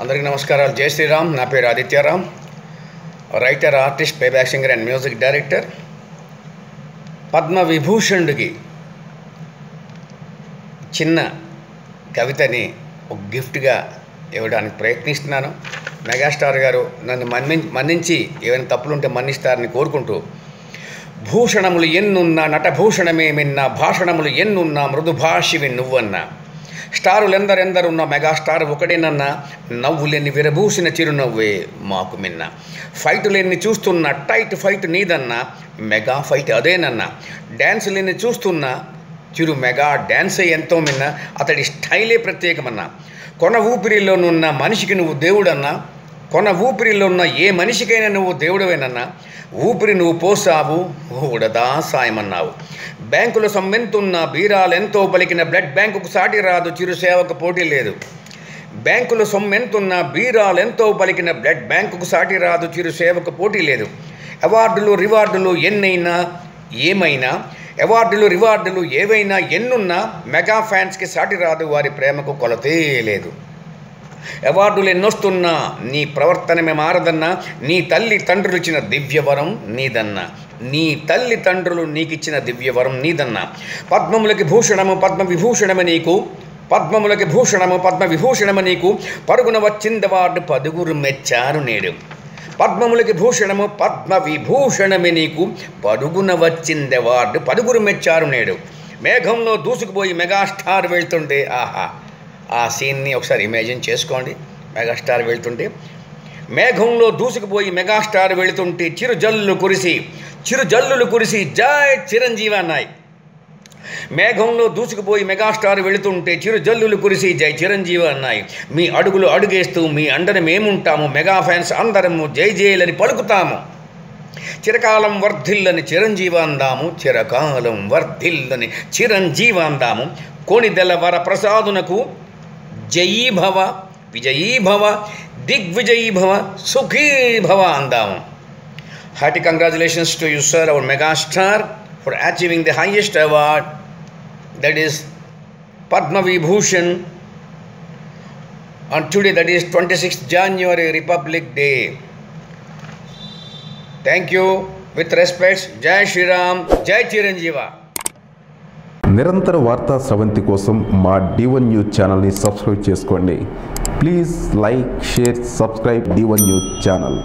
అందరికీ నమస్కారాలు. జై శ్రీరామ్. నా పేరు Adityaram, writer, artist, playback singer and music director. పద్మవిభూషణుడికి చిన్న కవితని ఒక గిఫ్ట్గా ఇవ్వడానికి ప్రయత్నిస్తున్నాను. మెగాస్టార్ గారు నన్ను మన్నించి ఏమైనా తప్పులుంటే మన్నిస్తారని కోరుకుంటూ, భూషణములు ఎన్నున్నా నటభూషణమే మిన్నా, భాషణములు ఎన్నున్నా మృదుభాషివి నువ్వన్నా, స్టారులెందరెందరున్న మెగాస్టార్ ఒకడేనన్నా, నవ్వులెన్ని విరబూసిన చిరునవ్వే మాకు మిన్న, ఫైటులెన్ని చూస్తున్న టైట్ ఫైట్ నీదన్నా, మెగా ఫైట్ అదేనన్నా, డ్యాన్సులెన్ని చూస్తున్న చిరు మెగా డ్యాన్సే ఎంతో మిన్న, అతడి స్టైలే ప్రత్యేకమన్నా, కొన ఊపిరిలోనున్న మనిషికి నువ్వు దేవుడన్నా, కొన ఊపిరిలో ఉన్న ఏ మనిషికైనా నువ్వు దేవుడవేనన్నా, ఊపిరి నువ్వు పోసావు ఊడదా సాయమన్నావు, బ్యాంకులో సొమ్మెంతున్న బీరాలెంతో పలికిన బ్లడ్ బ్యాంకుకు సాటి రాదు చిరుసేవకు పోటీ లేదు, బ్యాంకులో సొమ్మెంతున్న బీరాలెంతో పలికిన బ్లడ్ బ్యాంకుకు సాటి రాదు చిరుసేవకు పోటీ లేదు, అవార్డులు రివార్డులు ఎన్నైనా ఏమైనా, అవార్డులు రివార్డులు ఏవైనా ఎన్నున్నా, మెగా ఫ్యాన్స్కి సాటి రాదు వారి ప్రేమకు కొలతే లేదు, అవార్డులు ఎన్నొస్తున్నా నీ ప్రవర్తనమే మారదన్నా, నీ తల్లి తండ్రులు ఇచ్చిన దివ్యవరం నీదన్నా, నీ తల్లి తండ్రులు నీకిచ్చిన దివ్యవరం నీదన్నా, పద్మములకి భూషణము పద్మవిభూషణము నీకు, పద్మములకి భూషణము పద్మవిభూషణము నీకు, పరుగున వచ్చిందవార్డు పదుగురు మెచ్చారు నేడు, పద్మములకి భూషణము పద్మవిభూషణమే నీకు, పరుగున వచ్చిందవార్డు పదుగురు మెచ్చారు నేడు. మేఘంలో దూసుకుపోయి మెగాస్టార్ వెళ్తుంటే, ఆహా ఆ సీన్ని ఒకసారి ఇమాజిన్ చేసుకోండి. మెగాస్టార్ వెళ్తుంటే, మేఘంలో దూసుకుపోయి మెగాస్టార్ వెళుతుంటే చిరుజల్లులు కురిసి జై చిరంజీవి అన్నాయి, మేఘంలో దూసుకుపోయి మెగాస్టార్ వెళుతుంటే చిరుజల్లులు కురిసి జై చిరంజీవి అన్నాయి, మీ అడుగులు అడుగేస్తూ మీ అండన మేముంటాము, మెగా ఫ్యాన్స్ అందరము జై జైలని పలుకుతాము, చిరకాలం వర్ధిల్లని చిరంజీవి అందాము, చిరకాలం వర్ధిల్లని చిరంజీవి అందాము, కోణిదెల వర ప్రసాదునకు జయీభవ విజయీభవ దిగ్విజయీభవ సుఖీభవ అందాము. Hearty congratulations to you, sir, our megastar, for achieving the highest award, that is Padma Vibhushan, on today, that is 26th January, Republic Day. Thank you. With respect, Jai Shri Ram, Jai Chiranjeeva. నిరంతర వార్తా స్రవంతి కోసం మా D1 news ఛానల్ని subscribe చేసుకోండి. Please like, share, subscribe D1 news channel.